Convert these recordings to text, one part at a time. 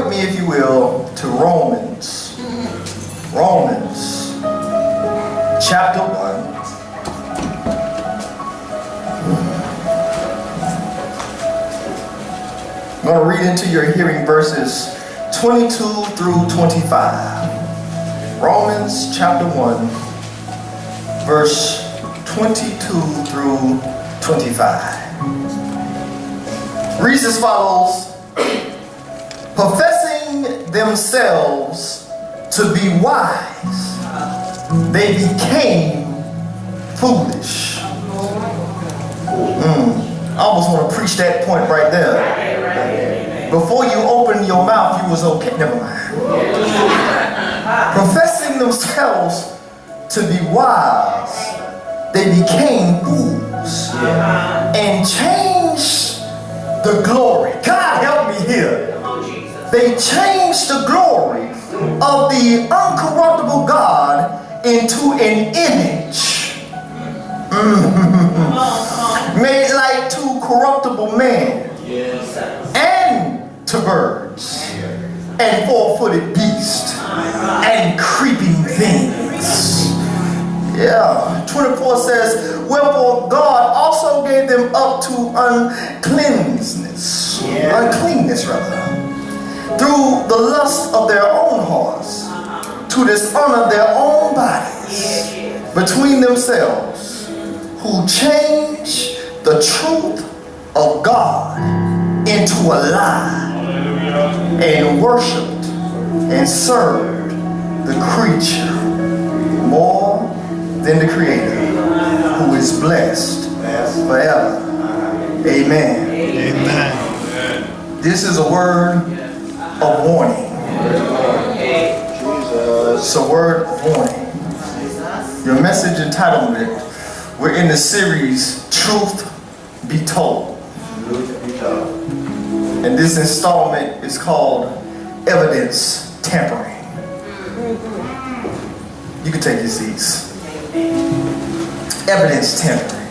with me, if you will, to Romans. Romans chapter 1. I'm going to read into your hearing verses 22 through 25. Romans chapter 1, verse 22 through 25. Reads as follows. Professing themselves to be wise, they became foolish. I almost want to preach that point right there. Before you opened your mouth, you was okay. Never mind. Professing themselves to be wise, they became fools and changed the glory. God help me here. They changed the glory of the uncorruptible God into an image made like to corruptible man and to birds and four-footed beasts and creeping things. Yeah, 24 says, wherefore God also gave them up to uncleanness, through the lust of their own hearts, to dishonor their own bodies between themselves, who change the truth of God into a lie, and worshipped and served the creature more than the Creator, who is blessed forever. Amen. Amen. This is a word of warning. It's a word of warning. Your message entitlement, we're in the series Truth Be Told. And this installment is called Evidence Tampering. You can take your seats. Evidence tampering.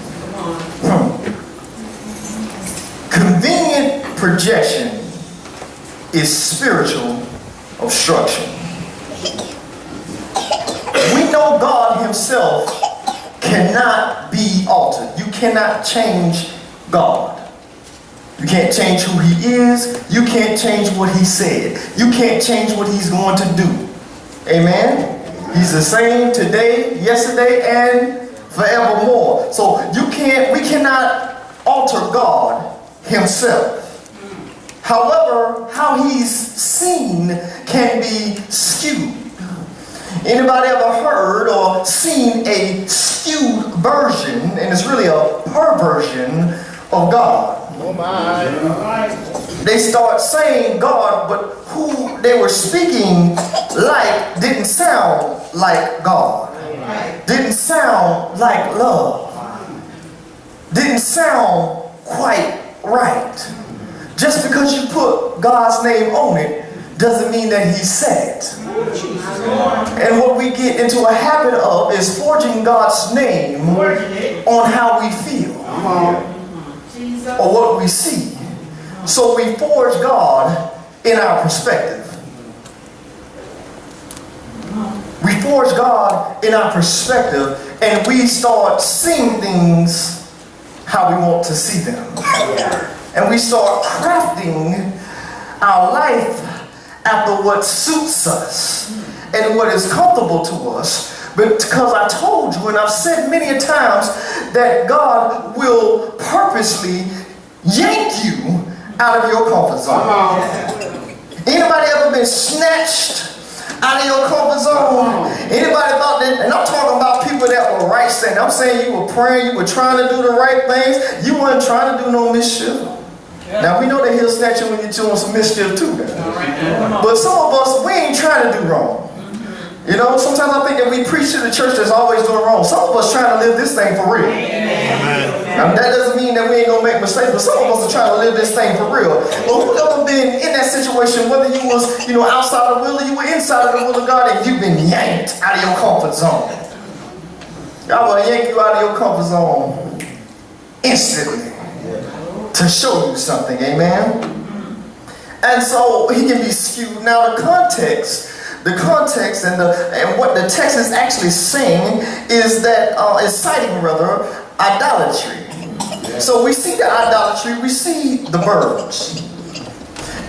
Convenient projection is spiritual obstruction. We know God himself cannot be altered. You cannot change God. You can't change who he is. You can't change what he said. You can't change what he's going to do. Amen? He's the same today, yesterday, and forevermore. So we cannot alter God himself. However, how he's seen can be skewed. Anybody ever heard or seen a skewed version, and it's really a perversion of God? Oh my. They start saying God, but who they were speaking like didn't sound like God. Didn't sound like love. Didn't sound quite right. Just because you put God's name on it doesn't mean that he said it. And what we get into a habit of is forging God's name on how we feel or what we see. So we forge God in our perspective. We forge God in our perspective, and we start seeing things how we want to see them. And we start crafting our life after what suits us and what is comfortable to us. But because I told you, and I've said many a times, that God will purposely yank you out of your comfort zone. Anybody ever been snatched out of your comfort zone? Anybody thought that? And I'm talking about people that were right standing. I'm saying you were praying, you were trying to do the right things. You weren't trying to do no mischief. Now we know that he'll snatch you when you're doing some mischief too. But some of us, we ain't trying to do wrong. You know, sometimes I think that we preach to the church that's always doing wrong. Some of us trying to live this thing for real. Now, that doesn't mean that we ain't gonna make mistakes, but some of us are trying to live this thing for real. But who's ever been in that situation, whether you was, outside of the will or you were inside of the will of God, and you've been yanked out of your comfort zone? God will yank you out of your comfort zone instantly to show you something, amen? And so he can be skewed. Now the context and what the text is actually saying is that, is citing rather, idolatry. So we see the idolatry, we see the birds,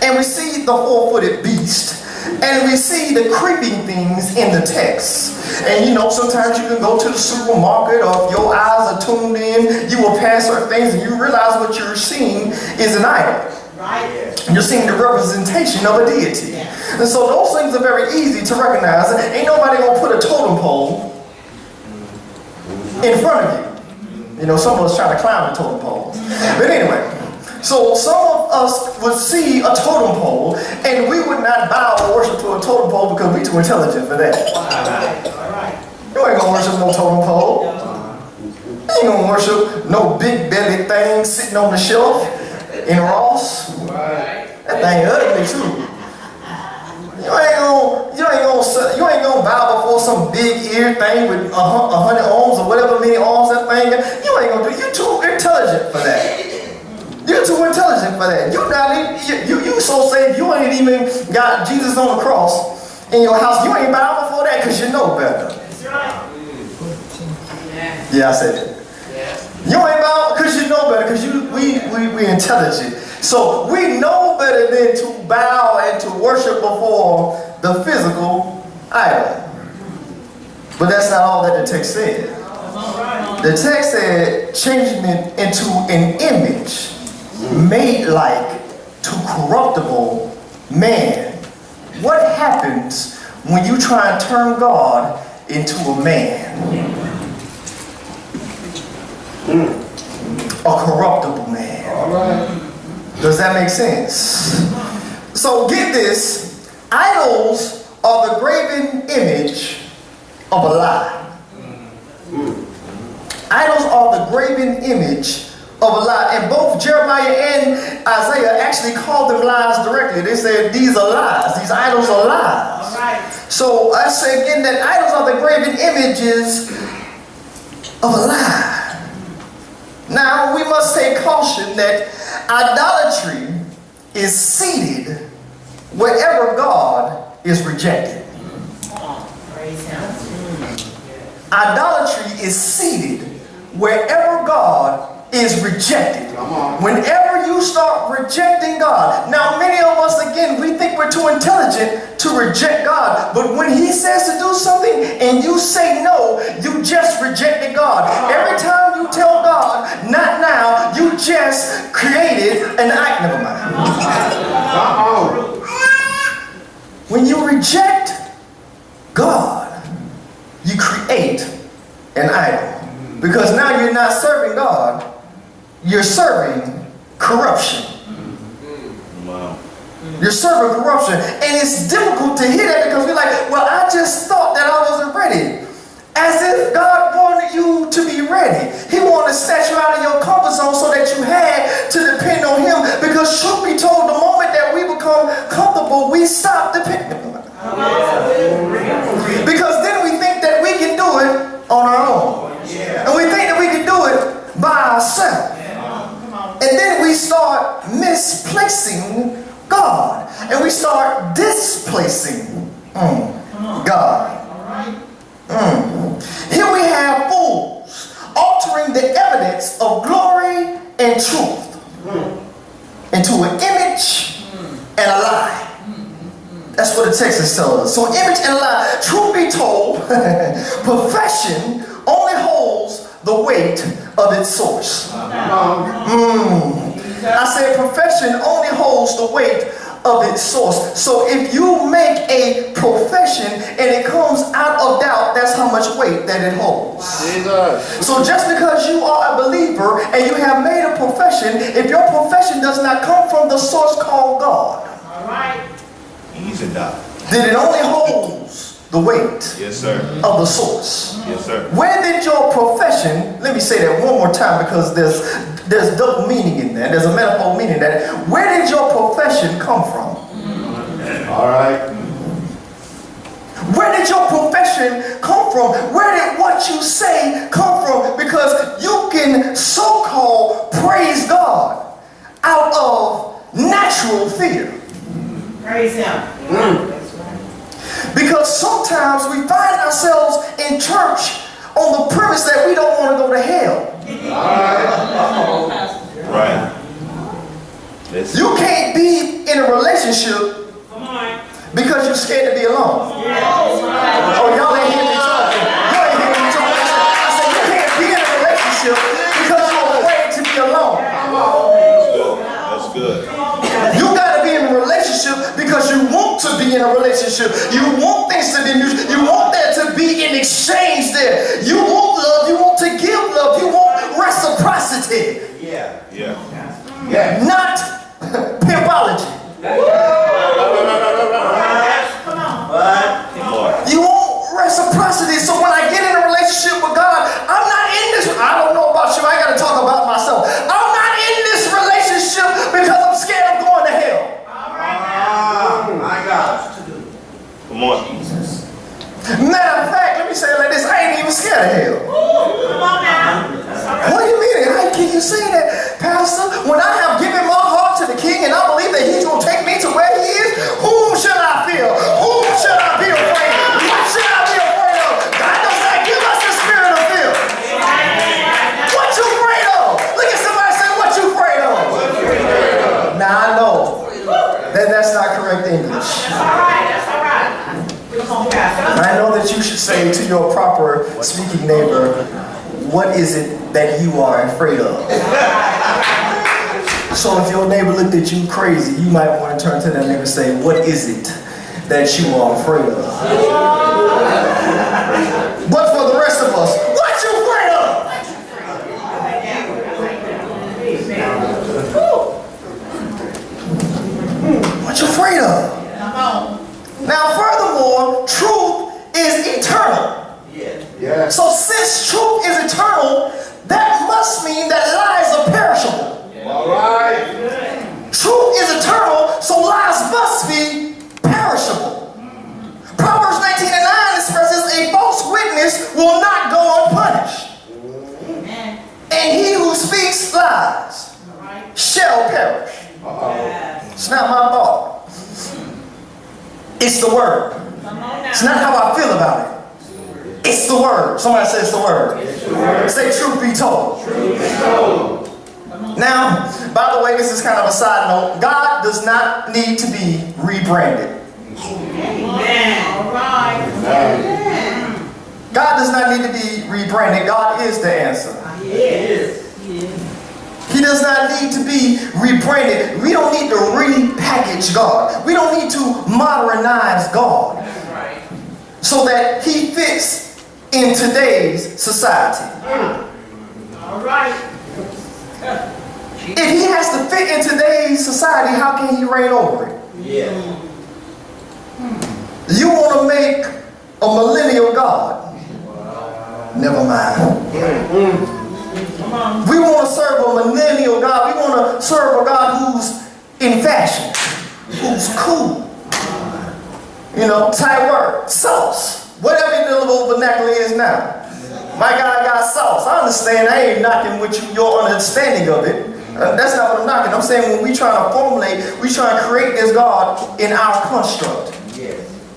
and we see the four-footed beast, and we see the creeping things in the text. And you know, sometimes you can go to the supermarket, or if your eyes are tuned in, you will pass certain things and you realize what you're seeing is an idol. Right. You're seeing the representation of a deity. Yeah. And so those things are very easy to recognize. Ain't nobody gonna put a totem pole in front of you. You know, some of us try to climb the totem pole. But anyway, so some of us would see a totem pole and we would not bow or worship to a totem pole because we're too intelligent for that. All right. You ain't gonna worship no totem pole. You ain't gonna worship no big belly thing sitting on the shelf in Ross. That thing ugly too. You ain't gonna bow before some big ear thing with 100 arms or whatever many arms that thing. You ain't gonna do. You're too intelligent for that. You're too intelligent for that. You so saved you ain't even got Jesus on the cross in your house. You ain't bow before that because you know better. That's right. Yeah, I said it. You ain't bow because you know better, because we intelligent. So we know better than to bow and to worship before the physical idol. But that's not all that the text said. The text said changing it into an image made like to corruptible man. What happens when you try and turn God into a man? A corruptible man. All right. Does that make sense? So get this. Idols are the graven image of a lie. Idols are the graven image of a lie. And both Jeremiah and Isaiah actually called them lies directly. They said these are lies. These idols are lies. All right. So I say again that idols are the graven images of a lie. Now, we must take caution that idolatry is seated wherever God is rejected. Idolatry is seated wherever God is rejected. Whenever you start rejecting God. Now, many of us, again, we think we're too intelligent to reject God. But when He says to do something and you say no, you just rejected God. Every time you tell God, not now, you just created an idol. Never mind. When you reject God, you create an idol. Because now you're not serving God, you're serving corruption. Wow. You're serving corruption. And it's difficult to hear that because we're like, well, I just thought that I wasn't ready. As if God wanted you to be ready. He wanted to snatch you out of your comfort zone so that you had to depend on Him. Because truth be told, the moment that we become comfortable, we stop depending on Him. Because then we think that we can do it on our own. And we think that we can do it by ourselves. And then we start misplacing God. And we start displacing God. Here we have fools altering the evidence of glory and truth into an image and a lie. That's what the text is telling us. So image and a lie. Truth be told, profession only holds the weight of its source. I said profession only holds the weight of its source. So if you make a profession and it comes out of doubt, that's how much weight that it holds. So just because you are a believer and you have made a profession, if your profession does not come from the source called God, then it only holds the weight of the source. Yes, sir. Where did your profession, let me say that one more time because there's double meaning in that. There's a metaphor meaning in that. Where did your profession come from? All right. Where did your profession come from? Where did what you say come from? Because you can so-called praise God out of natural fear. Praise Him. Because sometimes we find ourselves in church on the premise that we don't want to go to hell. Right. You can't be in a relationship because you're scared to be alone. Oh, y'all ain't hearing me talking. Y'all ain't hearing me talking. I said you can't be in a relationship because you're afraid to be alone. That's good. You got to be in a relationship because you want to be in a relationship. You want things to be mutual. You want there to be an exchange there. You want love. You want to give love. You want reciprocity. Yeah. Not pimpology. You want reciprocity. So when I get in a relationship with God, I'm not in this. I don't know about you. I got to talk about myself. I'm not in this relationship because I'm scared of going to hell. My God. Come on. Matter of fact, let me say it like this. I ain't even scared of hell. Come on now. What do you mean? How can you say that, Pastor? When I have given my heart to the King and I believe that He's going to take me to where He is, whom should I fear? Whom should I be afraid of? What should I be afraid of? God does not give us the spirit of fear. What you afraid of? Look at somebody say, what you afraid of? Now I know that that's not correct English. That's all right. That's all right. I know that you should say to your proper speaking neighbor, what is it that you are afraid of? So if your neighbor looked at you crazy, you might want to turn to that neighbor and say, what is it that you are afraid of? But for the rest of us, what you afraid of? What you afraid of? Now furthermore, truth is eternal. Yeah. So since truth is eternal, that must mean that lies are perishable. All right. Truth is eternal, so lies must be perishable. Proverbs 19:9 expresses a false witness will not go unpunished. And he who speaks lies shall perish. It's not my thought. It's the word. It's not how I feel about it. It's the word. Somebody say it's the word. Say truth be told. Now, by the way, this is kind of a side note. God does not need to be rebranded. God does not need to be rebranded. God is the answer. He does not need to be rebranded. We don't need to repackage God. We don't need to modernize God so that He fits in today's society. All right. If He has to fit in today's society, how can He reign over it? You want to make a millennial God? Never mind. We want to serve a millennial God. We want to serve a God who's in fashion, who's cool. You know, Thai word, sauce. Whatever the little vernacular is now. My God got sauce. I understand. I ain't knocking with your understanding of it. That's not what I'm knocking. I'm saying when we try to formulate, we try to create this God in our construct.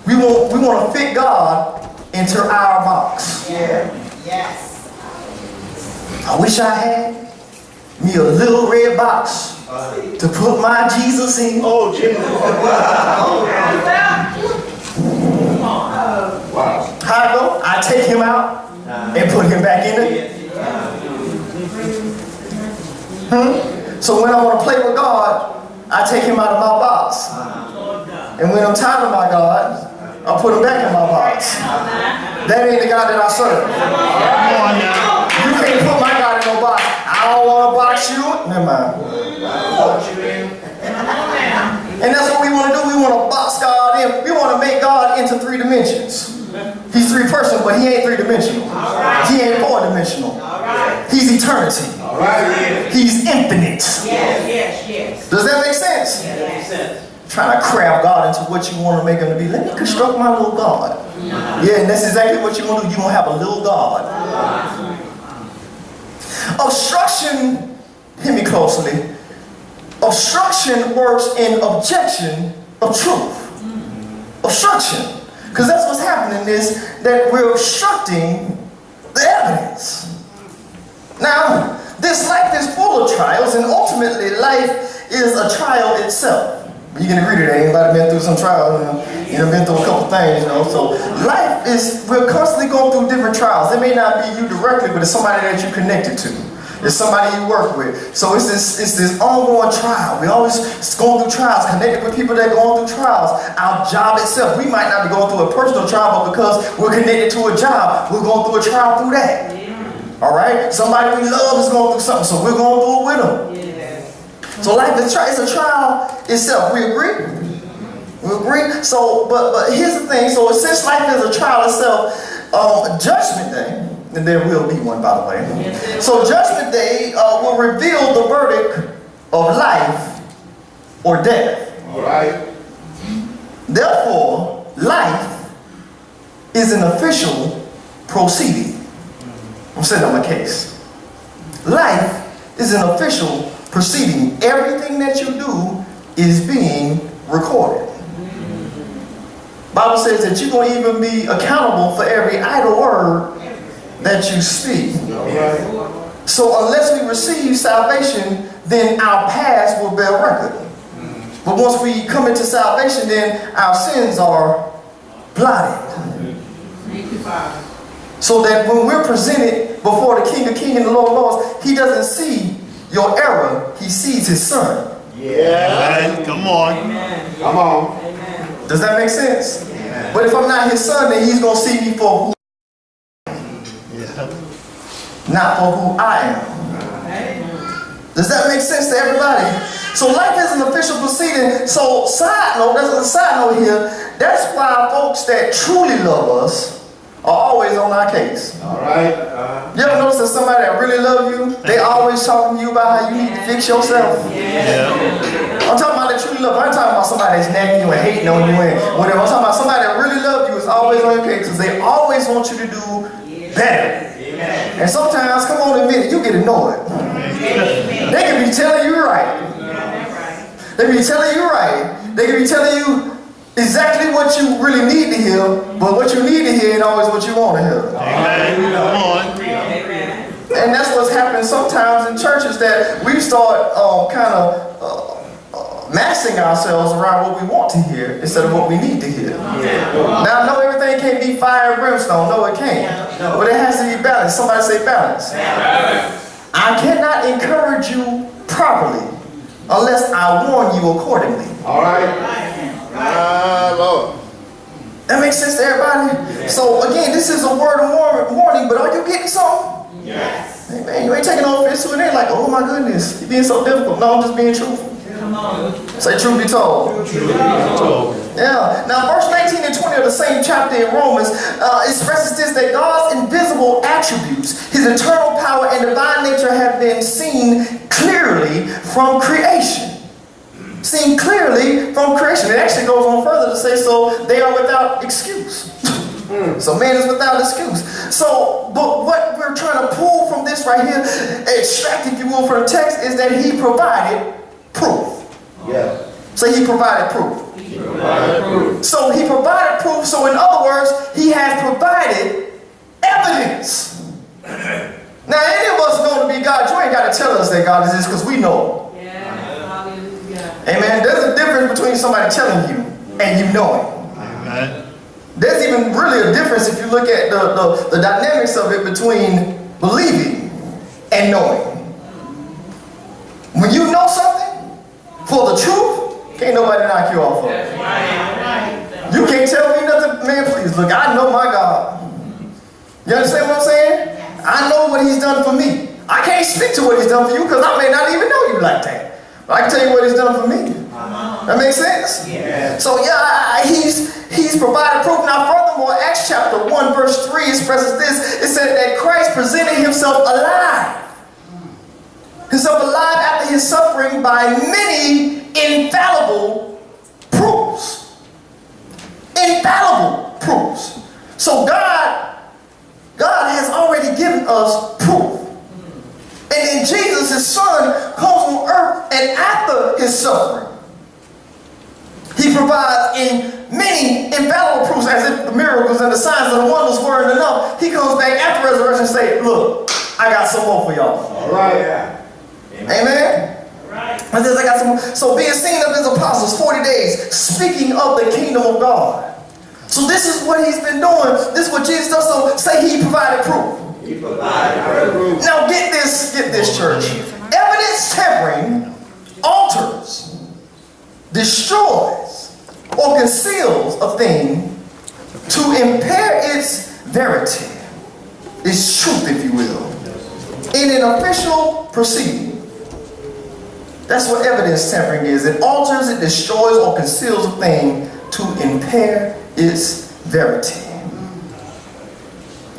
We want to fit God into our box. Yes. I wish I had me a little red box to put my Jesus in. Oh, Jesus. Wow. How I go? I take him out and put him back in it. So when I want to play with God, I take him out of my box. And when I'm tired of my God, I put him back in my box. That ain't the God that I serve. You can't put my God in no box. I don't want to box you. Never mind. And that's what we want to do. We want to box God in. We want to make God into 3 dimensions. He's 3-person, but he ain't 3-dimensional. He ain't 4-dimensional. He's eternity. He's infinite. Yes. Does that make sense? Trying to crab God into what you want to make him to be. Let me construct my little God. Yeah, and that's exactly what you want to do. You want to have a little God. Obstruction, hear me closely. Obstruction works in objection of truth. Obstruction. Because that's what's happening is that we're obstructing the evidence. Now, this life is full of trials, and ultimately life is a trial itself. You can agree to that. Anybody been through some trials? You know, been through a couple things, you know. So life is, we're constantly going through different trials. It may not be you directly, but it's somebody that you're connected to. It's somebody you work with. So it's this ongoing trial. We always going through trials, connected with people that are going through trials. Our job itself, we might not be going through a personal trial, but because we're connected to a job, we're going through a trial through that. All right? Somebody we love is going through something, so we're going through it with them. So life is a trial itself. We agree? We agree? So, but here's the thing. So since life is a trial itself, Judgment Day, and there will be one, by the way. So Judgment Day will reveal the verdict of life or death. All right. Therefore, life is an official proceeding. I'm setting up my case. Life is an official proceeding. Everything that you do is being recorded. Bible says that you're going to even be accountable for every idle word that you speak. Right. So unless we receive salvation, then our past will bear record. But once we come into salvation, then our sins are blotted. So that when we're presented before the King of Kings and the Lord of Lords, he doesn't see your error, he sees his son. Yeah. Come on. Come on. Does that make sense? Yeah. But if I'm not his son, then he's going to see me for who I am. Not for who I am. Does that make sense to everybody? So life is an official proceeding. So side note, there's a side note here. That's why folks that truly love us are always on our case. All right. You ever notice that somebody that really love you, they always talking to you about how you need to fix yourself? I'm talking about that truly love. I'm talking about somebody that's nagging you and hating on you and whatever. I'm talking about somebody that really love you is always on your case because they always want you to do better. And sometimes, come on, admit it, you get annoyed. They can be telling you right. They can be telling you right. They can be telling you exactly what you really need to hear, but what you need to hear ain't always what you want to hear. Amen. Come on. And that's what's happening sometimes in churches, that we start kind of massing ourselves around what we want to hear instead of what we need to hear. Now, I know everything can't be fire and brimstone. No, it can't. But it has to be balanced. Somebody say balance. I cannot encourage you properly unless I warn you accordingly. All right. Lord. That makes sense to everybody? So again, this is a word of warning, but are you getting something? Yes. Hey man, you ain't taking no offense to it. They ain't like, oh my goodness, you're being so difficult. No, I'm just being truthful. Come on. Say truth be told. Yeah. Now verse 19 and 20 of the same chapter in Romans expresses this, that God's invisible attributes, his eternal power and divine nature have been seen clearly from creation. Seen clearly from creation. It actually goes on further to say, so they are without excuse. So man is without excuse. So, but what we're trying to pull from this right here, extract, if you will, from the text, is that he provided proof. Yeah. So he provided proof. So he provided proof. So in other words, he has provided evidence. Now, any of us know to be God, you ain't got to tell us that God is this because we know. Amen. There's a difference between somebody telling you and you knowing. Amen. There's even really a difference if you look at the dynamics of it between believing and knowing. When you know something for the truth, can't nobody knock you off of it. You can't tell me nothing. Man, please, look, I know my God. You understand what I'm saying? I know what he's done for me. I can't speak to what he's done for you because I may not even know you like that. But I can tell you what he's done for me. That makes sense? Yeah. So yeah, he's provided proof. Now furthermore, Acts chapter 1 verse 3 expresses this. It said that Christ presented himself alive. Himself alive after his suffering by many infallible proofs. Infallible proofs. So God has already given us proof. And then Jesus, his son, comes on earth, and after his suffering, He provides in many infallible proofs, as if the miracles and the signs and the wonders weren't enough. He comes back after resurrection and says, look, I got some more for y'all. All right. Amen. Right. And says, I got some more. So being seen of his apostles 40 days, speaking of the kingdom of God. So this is what he's been doing. This is what Jesus does. So say he provided proof. He provided proof. Now get this, church. Evidence tampering alters, destroys, or conceals a thing to impair its verity, its truth, if you will, in an official proceeding. That's what evidence tampering is. It alters, it destroys, or conceals a thing to impair its verity.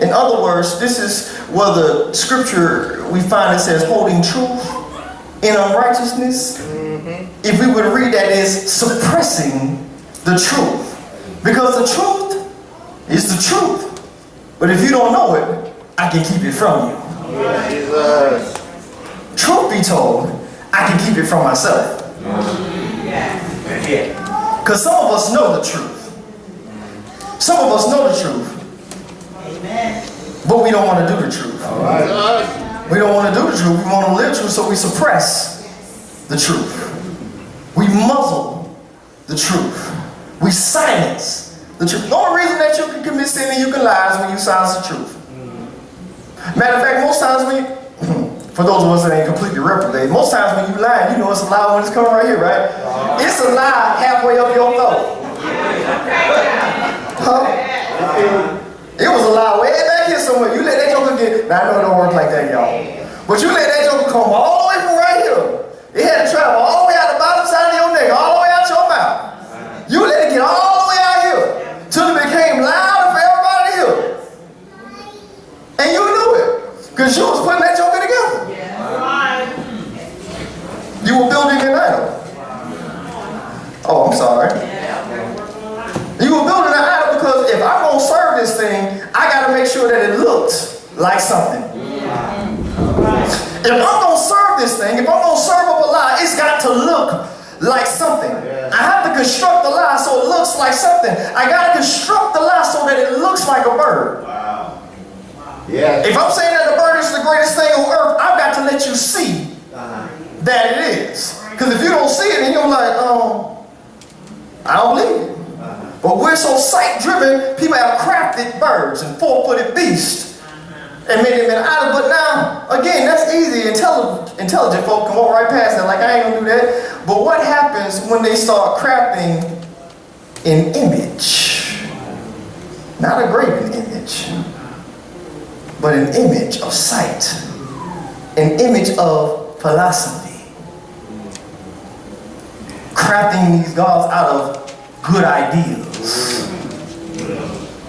In other words, this is where the scripture we find it says holding truth in unrighteousness. If we would read that as suppressing the truth. Because the truth is the truth. But if you don't know it, I can keep it from you. Jesus. Truth be told, I can keep it from myself. Because some of us know the truth. Some of us know the truth. Amen. But we don't want to do the truth. All right. We don't want to do the truth. We want to live truth, so we suppress the truth. We muzzle the truth. We silence the truth. The only reason that you can commit sin and you can lie is when you silence the truth. Matter of fact, most times when you, for those of us that ain't completely reprobate, most times when you lie, you know it's a lie when it's coming right here, right? It's a lie halfway up your throat. Huh? It was a lie way back here somewhere. You let that joker get, now I know it don't work like that, y'all. But you let that joker come all the way from right here. It had to travel all the way out the bottom side of your neck, all the way out your mouth. You let it get all the way out here till it became louder for everybody to hear. And you knew it, because you was putting that joker together. You were building an idol. Oh, I'm sorry. You were building an idol because if I'm going to serve this thing, I got to make sure that it looks like something. If I'm going to serve this thing, if I'm going to serve up a lie, it's got to look like something. I have to construct the lie so it looks like something. I got to construct the lie so that it looks like a bird. Yeah. If I'm saying that the bird is the greatest thing on earth, I've got to let you see that it is. Because if you don't see it, then you're like, I don't believe it. But we're so sight-driven, people have crafted birds and four-footed beasts and made them an idol. But now, again, that's easy. Intelligent folk can walk right past that like, I ain't gonna do that. But what happens when they start crafting an image? Not a graven image, but an image of sight, an image of philosophy. Crafting these gods out of good ideas.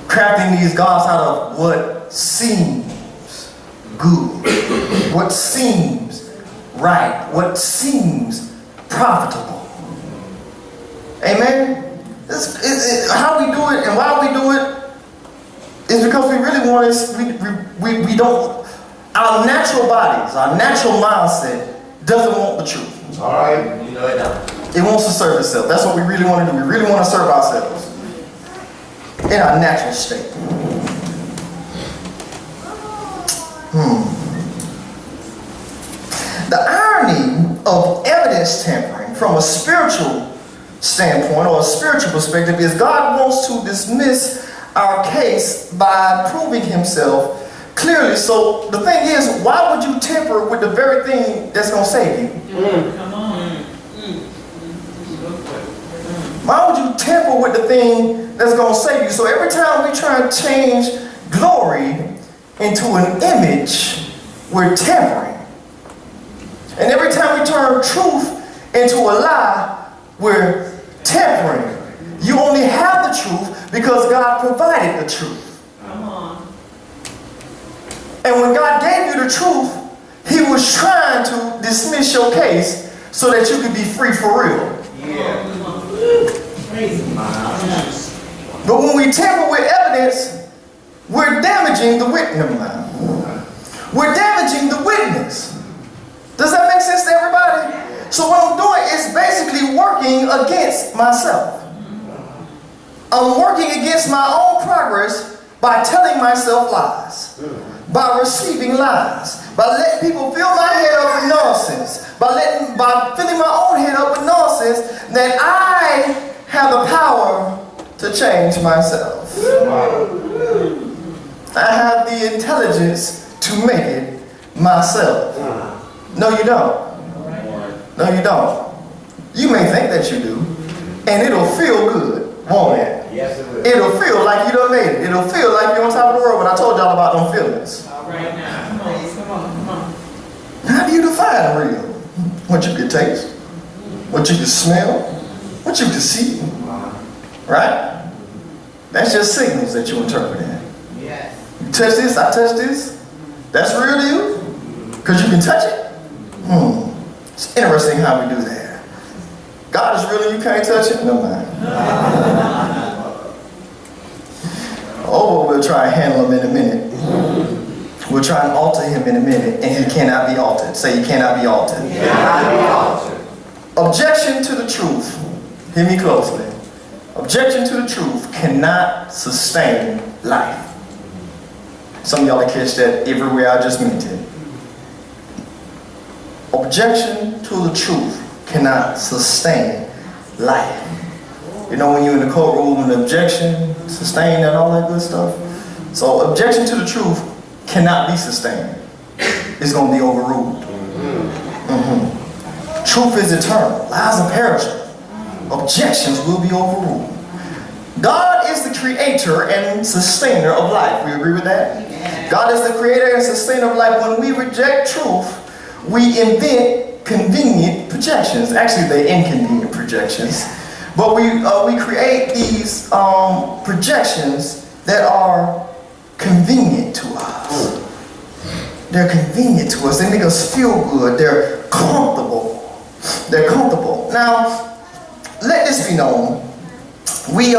Crafting these gods out of what seems good, what seems right, what seems profitable. Amen? How we do it and why we do it is because we really want to, we don't, our natural bodies, our natural mindset doesn't want the truth. All right. You know it now. It wants to serve itself. That's what we really want to do. We really want to serve ourselves in our natural state. The irony of evidence tampering from a spiritual standpoint or a spiritual perspective is God wants to dismiss our case by proving himself clearly. So the thing is, why would you tamper with the very thing that's going to save you? Come on. Why would you tamper with the thing that's going to save you? So every time we try to change glory into an image, we're tampering. And every time we turn truth into a lie, we're tampering. You only have the truth because God provided the truth. Come on. And when God gave you the truth, he was trying to dismiss your case so that you could be free for real. But when we tamper with evidence, we're damaging the witness. We're damaging the witness. Does that make sense to everybody? So what I'm doing is basically working against myself. I'm working against my own progress by telling myself lies, by receiving lies, by letting people fill my head up with nonsense, by filling my own head up with nonsense, that I have the power to change myself. I have the intelligence to make it myself. No, you don't. No, you don't. You may think that you do, and it'll feel good, won't it? Yes, it will. It'll feel like you done made it. It'll feel like you're on top of the world, but I told y'all about them feelings. All right now. Come on, come on, come on. How do you define real? What you can taste, what you can smell, what you can see, right? That's just signals that you interpret in. Yes. You touch this, I touch this. That's real to you? Because you can touch it? It's interesting how we do that. God is real and you can't touch it? No mind. Oh, we'll try and handle him in a minute. We'll try and alter him in a minute, and he cannot be altered. Say he cannot be altered. He cannot be altered. Objection to the truth. Hear me closely. Objection to the truth cannot sustain life. Some of y'all will catch that everywhere I just mentioned. Objection to the truth cannot sustain life. You know when you're in the courtroom and objection, sustain and all that good stuff? So objection to the truth cannot be sustained. It's going to be overruled. Truth is eternal. Lies are perishable. Objections will be overruled. God is the creator and sustainer of life. We agree with that? God is the creator and sustainer of life. When we reject truth, we invent convenient projections. Actually, they're inconvenient projections. But we create these projections that are convenient to us. They're convenient to us. They make us feel good. They're comfortable. They're comfortable. Now, let this be known. We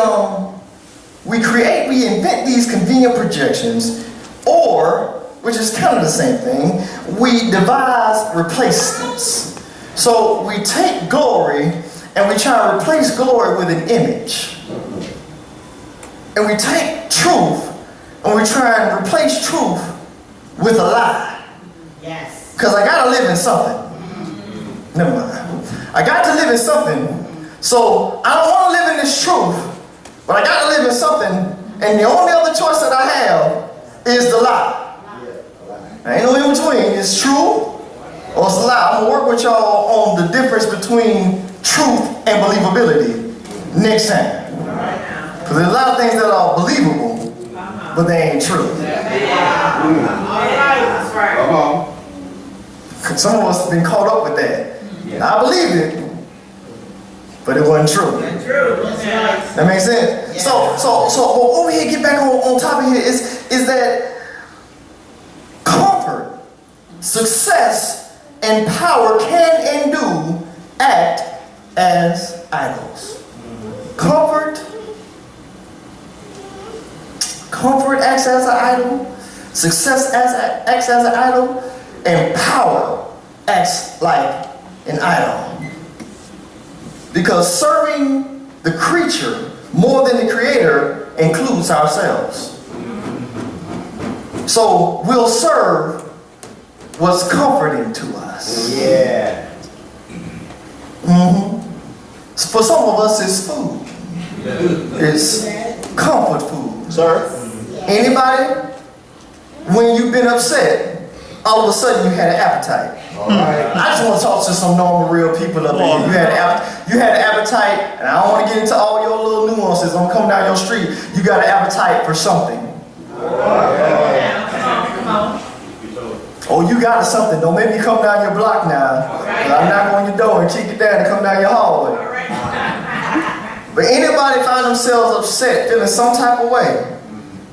invent these convenient projections, or, which is kind of the same thing, we devise replacements. So we take glory and we try to replace glory with an image. And we take truth and we try and replace truth with a lie. Yes. Because I got to live in something. Never mind. I got to live in something. So I don't want to live in this truth, but I got to live in something. And the only other choice that I have is the lie. There ain't no in between. It's true or it's a lie. I'm going to work with y'all on the difference between truth and believability next time. Because there's a lot of things that are believable, but they ain't true. That's right. Come on. Some of us have been caught up with that. I believed it, but it wasn't true. True. That's right. That makes sense? So over here, get back on top of here, is that comfort, success, and power can and do act as idols. Comfort acts as an idol, success acts as an idol, and power acts like an idol. Because serving the creature more than the creator includes ourselves. So we'll serve what's comforting to us. Yeah. For some of us, it's food. It's comfort food. Sir? Anybody? When you've been upset, all of a sudden you had an appetite. All right. I just want to talk to some normal, real people up here. You had an appetite, and I don't want to get into all your little nuances. I'm coming down your street. You got an appetite for something. Come on. Oh, you got something. Don't make me come down your block now. I'm knock on your door and kick it down and come down your hallway. But anybody find themselves upset, feeling some type of way,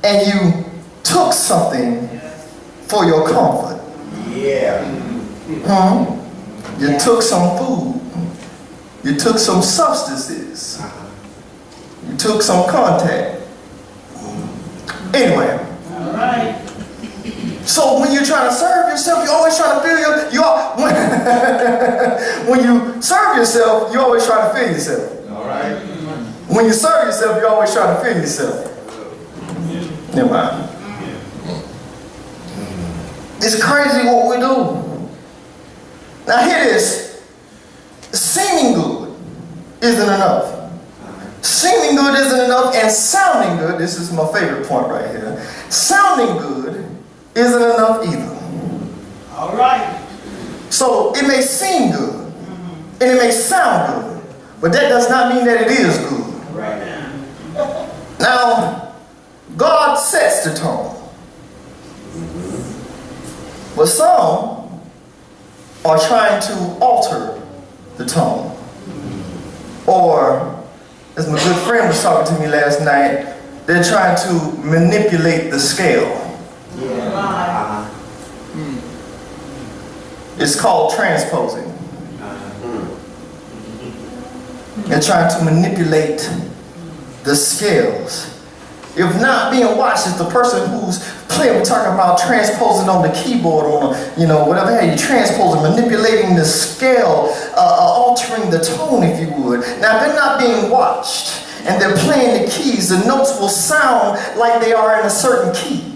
and you took something for your comfort. Yeah. You took some food. You took some substances. You took some contact. Anyway. All right. So when you're trying to serve yourself, you always try to feel when you serve yourself, you always try to feel yourself. All right. When you serve yourself, you're always trying to fill yourself. Never mind. It's crazy what we do. Now hear this. Seeming good isn't enough. Seeming good isn't enough, and sounding good, this is my favorite point right here. Sounding good isn't enough either. All right. So it may seem good, and it may sound good, but that does not mean that it is good. Right. Now, God sets the tone. But some are trying to alter the tone. Or, as my good friend was talking to me last night, they're trying to manipulate the scale. Right. It's called transposing. They're trying to manipulate the scales. If not being watched is the person who's playing, we're talking about transposing on the keyboard, on the, whatever, how you transposing, manipulating the scale, altering the tone, if you would. Now, if they're not being watched and they're playing the keys, the notes will sound like they are in a certain key.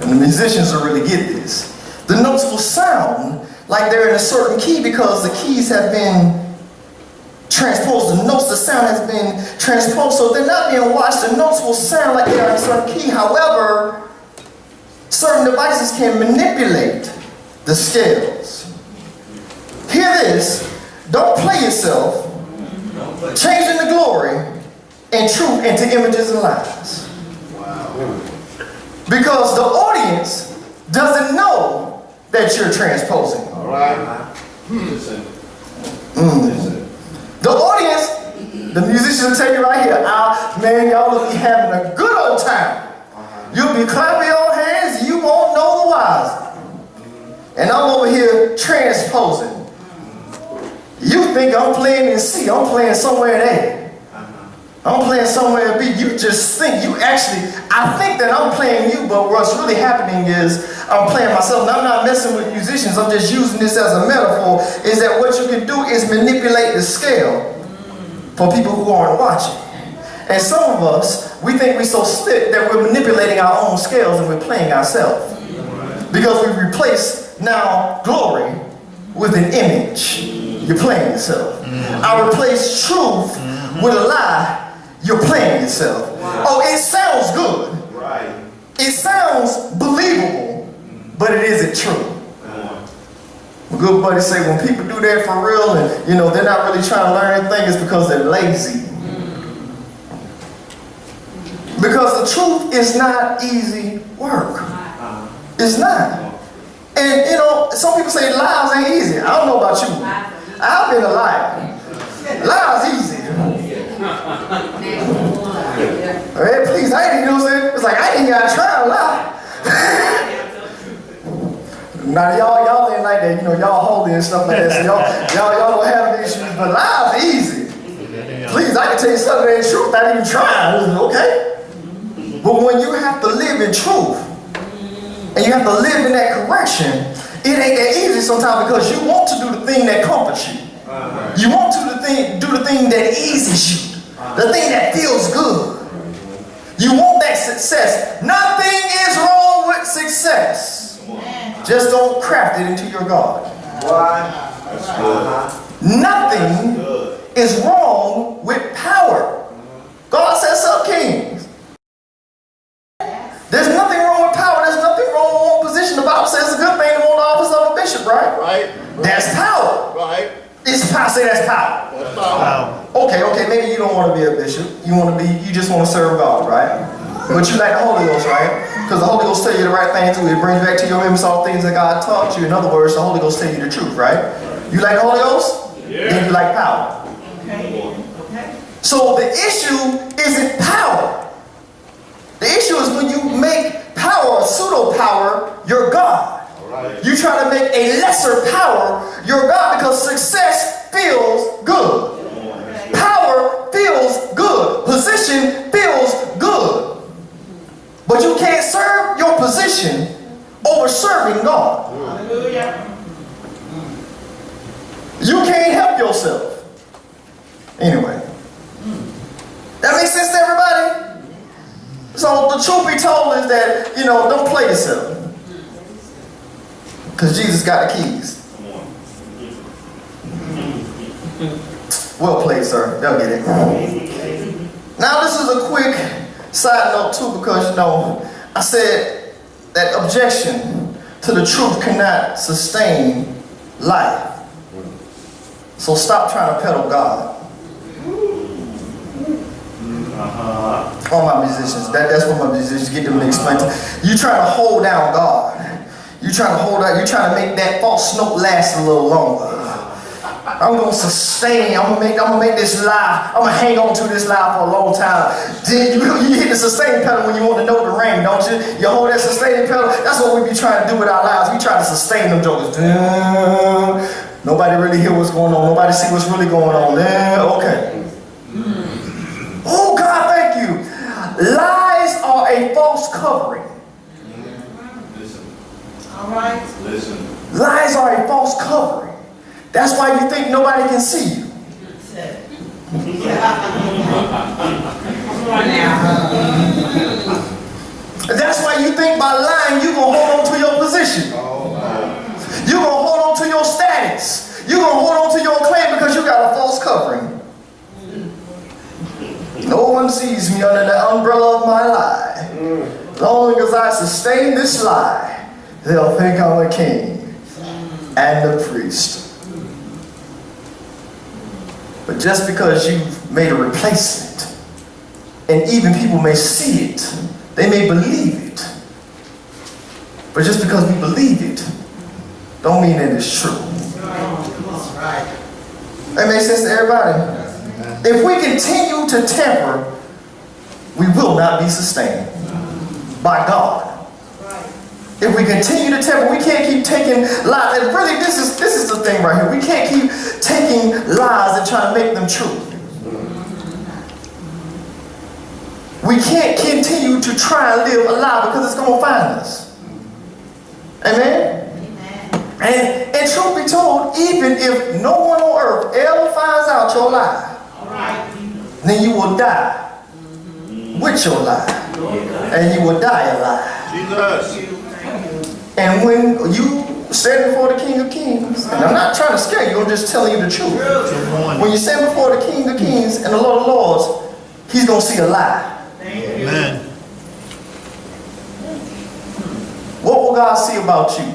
And the musicians will really get this. The notes will sound like they're in a certain key because the keys have been transposed. The notes, the sound has been transposed. So if they're not being watched, the notes will sound like they are in a certain key. However, certain devices can manipulate the scales. Hear this. Don't play yourself changing the glory and truth into images and lies. Because the audience doesn't know that you're transposing. All right. Listen. Listen. The audience, the musicians will tell you right here, man, y'all will be having a good old time. You'll be clapping your hands, you won't know the wiser. And I'm over here transposing. You think I'm playing in C, I'm playing somewhere in A. I'm playing somewhere in B. You just think, I think that I'm playing you, but what's really happening is I'm playing myself. And I'm not messing with musicians, I'm just using this as a metaphor, is that what you can do is manipulate the scale for people who aren't watching. And some of us, we think we're so slick that we're manipulating our own scales and we're playing ourselves. Because we replace now glory with an image. You're playing yourself. I replace truth with a lie. You're playing yourself. Oh, it sounds good. Right. It sounds believable, but it isn't true. My good buddy say when people do that for real and they're not really trying to learn anything, it's because they're lazy. Because the truth is not easy work. It's not. And some people say lies ain't easy. I don't know about you. I've been a liar. Lies easy. Hey, please, I ain't it's like I ain't gotta try to lie. Now y'all ain't like that, y'all holy and stuff like that, so y'all don't have issues, but lies easy. Please, I can tell you something that ain't true without even trying, okay? But when you have to live in truth, and you have to live in that correction, it ain't that easy sometimes because you want to do the thing that comforts you. You want to do the thing that eases you. The thing that feels good. You want that success. Nothing is wrong with success. Just don't craft it into your God. That's good. Nothing is wrong with power. God sets up kings. There's nothing wrong with power. There's nothing wrong with one position. The Bible says it's a good thing to want the office of a bishop, right? Right. That's power. Right. It's power. Say that's power. That's power. Okay, maybe you don't want to be a bishop. You just want to serve God, right? But you like the Holy Ghost, right? Because the Holy Ghost tell you the right thing too. It brings back to your remembrance all things that God taught you. In other words, the Holy Ghost tell you the truth, right? You like the Holy Ghost? Yeah. Then you like power. Okay. So the issue isn't power. The issue is when you make power, pseudo power, your God. Right. You try to make a lesser power your God because success feels good. Power feels good. Position feels good. But you can't serve your position over serving God. Hallelujah. You can't help yourself. Anyway. That makes sense to everybody? So the truth be told is that, don't play yourself. Because Jesus got the keys. Well played, sir. They'll get it. Now this is a quick side note too, because I said that objection to the truth cannot sustain life. So stop trying to peddle God. All my musicians, that's what my musicians get them to explain to. You trying to hold down God. You trying to hold out. You trying to make that false note last a little longer. I'm gonna sustain. I'm gonna make this lie. I'm gonna hang on to this lie for a long time. Then you hit the sustain pedal when you want to know the ring, don't you? You hold that sustaining pedal. That's what we be trying to do with our lives. We try to sustain them jokers. Nobody really hear what's going on. Nobody see what's really going on. Okay. Oh God, thank you. Lies are a false covering. Listen. All right. Listen. Lies are a false covering. That's why you think nobody can see you. That's why you think by lying you're going to hold on to your position. You're going to hold on to your status. You're going to hold on to your claim because you got a false covering. No one sees me under the umbrella of my lie. As long as I sustain this lie, they'll think I'm a king and a priest. But just because you've made a replacement, and even people may see it, they may believe it, but just because we believe it, don't mean that it's true. Right. That makes sense to everybody? If we continue to tamper, we will not be sustained by God. If we continue to tamper, we can't keep taking lies. And really, this is the thing right here. We can't keep taking lies and trying to make them true. We can't continue to try and live a lie because it's going to find us. Amen? And truth be told, even if no one on earth ever finds out your lie, then you will die with your lie. And you will die a lie. Jesus. And when you stand before the King of Kings, and I'm not trying to scare you, I'm just telling you the truth. When you stand before the King of Kings and the Lord of Lords, he's going to see a lie. Amen. What will God see about you?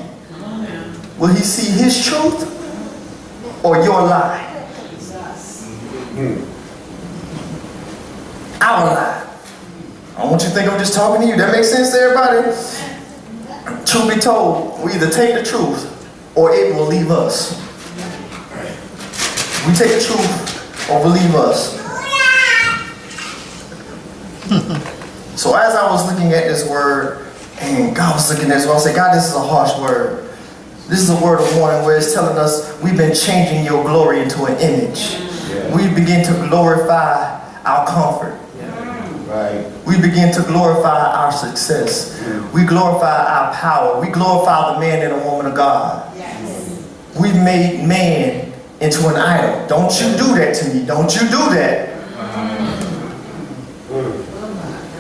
Will he see his truth or your lie? Our lie. I don't want you to think I'm just talking to you. That makes sense to everybody? Truth be told, we either take the truth or it will leave us. We take the truth or believe us. So as I was looking at this word, and God was looking at this word, I said, God, this is a harsh word. This is a word of warning where it's telling us we've been changing your glory into an image. We begin to glorify our comfort. Right. We begin to glorify our success. We glorify our power. We glorify the man and the woman of God. We've made man into an idol. Don't you do that to me. Don't you do that.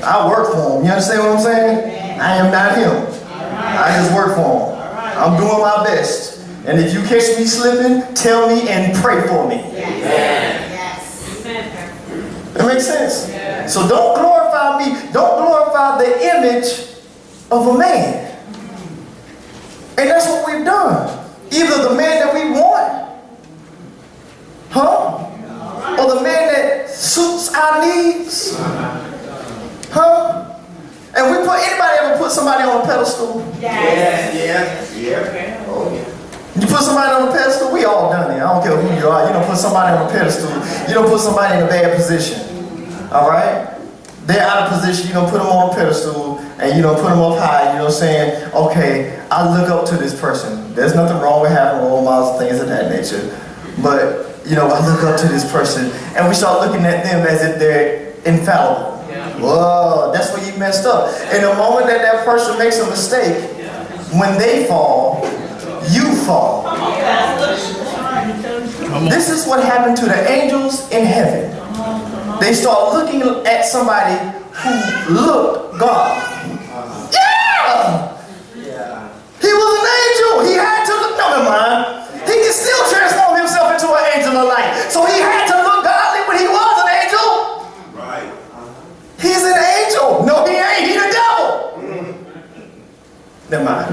I work for him. You understand what I'm saying? I am not him. I just work for him. I'm doing my best. And if you catch me slipping, tell me and pray for me. That makes sense? So don't glorify me. Don't glorify the image of a man. And that's what we've done. Either the man that we want, or the man that suits our needs, And we put, anybody ever put somebody on a pedestal? You put somebody on a pedestal, we all done it. I don't care who you are. You don't put somebody on a pedestal. You don't put somebody in a bad position. All right? They're out of position. You don't put them on a pedestal and you don't put them up high. You know what I'm saying? Okay, I look up to this person. There's nothing wrong with having role models and things of that nature. But, you know, I look up to this person and we start looking at them as if they're infallible. Whoa, that's where you messed up. In the moment that that person makes a mistake, when they fall, you fall. This is what happened to the angels in heaven. They start looking at somebody who looked godly. Yeah! He was an angel. He had to look, never mind. He can still transform himself into an angel of light. So he had to look godly when he was an angel. Right. He's an angel. No, he ain't. He the devil. Never mind.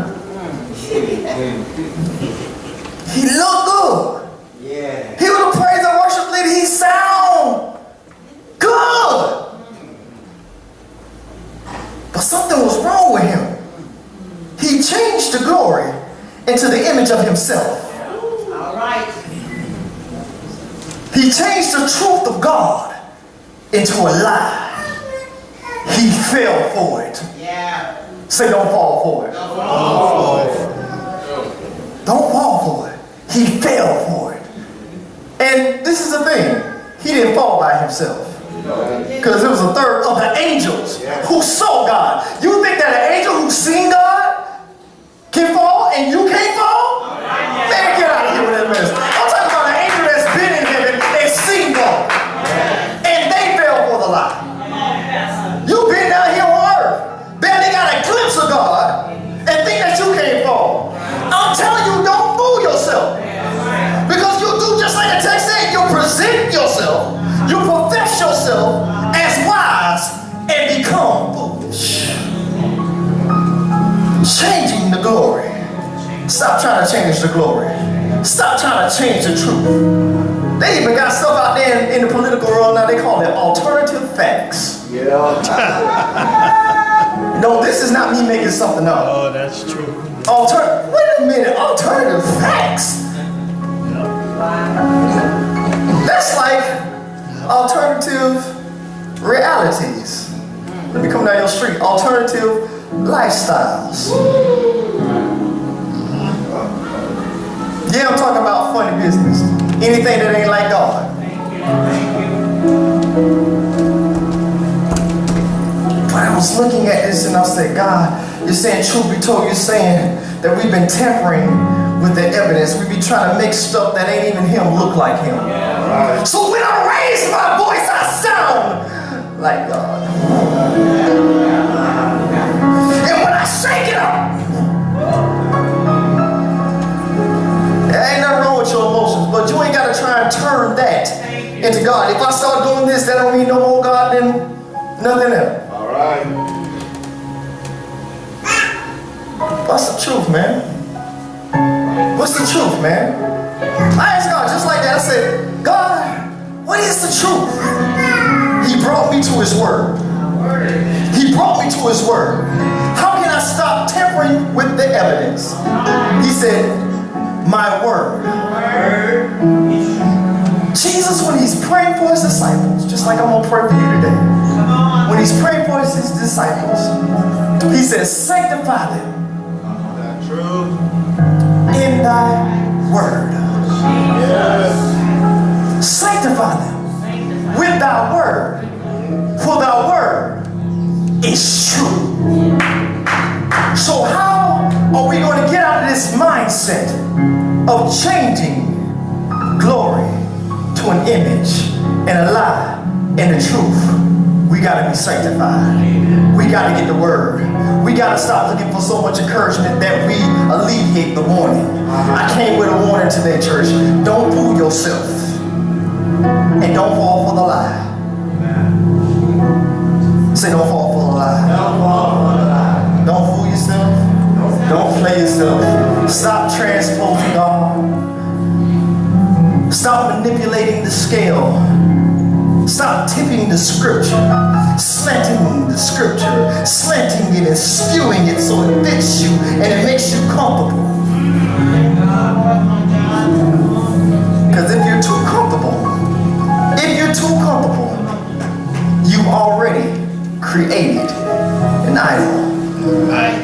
He looked good. Yeah. He was a praise and worship leader. He sound good. But something was wrong with him. He changed the glory into the image of himself. All right. He changed the truth of God into a lie. He fell for it. Yeah. Say, don't fall for it. Don't fall for it. He fell for it. And this is the thing. He didn't fall by himself. Because it was a third of the angels who saw God. You think that an angel who's seen God can fall and you can't fall? Man, get out of here with that mess. I'm talking about an angel that's been in heaven and seen God. And they fell for the lie. You've been down here on earth, barely got a glimpse of God, and think that you can't fall. I'm telling you, don't fool yourself. Because you do just like the text said, you present yourself, you profess yourself as wise and become foolish. Changing the glory. Stop trying to change the glory. Stop trying to change the truth. They even got stuff out there in the political world now, they call it alternative facts. Yeah. No, this is not me making something up. Oh, that's true. Wait a minute, alternative facts? That's like alternative realities. Let me come down your street. Alternative lifestyles. Yeah, I'm talking about funny business. Anything that ain't like God. But I was looking at this and I said, God, you're saying truth be told, you're saying that we've been tampering with the evidence. We be trying to make stuff that ain't even him look like him. Right. So when I raise my voice, I sound like God. And when I shake it up, there ain't nothing wrong with your emotions, but you ain't got to try and turn that into God. If I start doing this, that don't mean no more God than nothing else. All right. What's the truth, man? What's the truth, man? I asked God just like that. I said, God, what is the truth? He brought me to his word. He brought me to his word. How can I stop tampering with the evidence? He said, my word. Jesus, when he's praying for his disciples, just like I'm going to pray for you today, when he's praying for his disciples, he says, sanctify them True. in thy word. Yes. Sanctify them with thy word, for thy word is true. So how are we going to get out of this mindset of changing glory to an image and a lie and the truth? We got to be sanctified. We got to get the word. We got to stop looking for so much encouragement that we alleviate the warning. I came with a warning today, church. Don't fool yourself. And don't fall for the lie. Say, don't fall for the lie. Don't fall for the lie. Don't fool yourself. Don't play yourself. Stop transposing God. Stop manipulating the scale. Stop tipping the scripture, slanting the scripture, slanting it and spewing it so it fits you and it makes you comfortable. Because if you're too comfortable, you already created an idol. Right.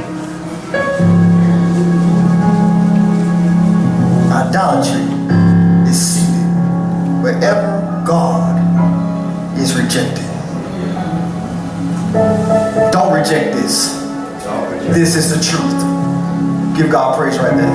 Idolatry is seated wherever God is rejected. Don't reject this. This is the truth. Give God praise right there.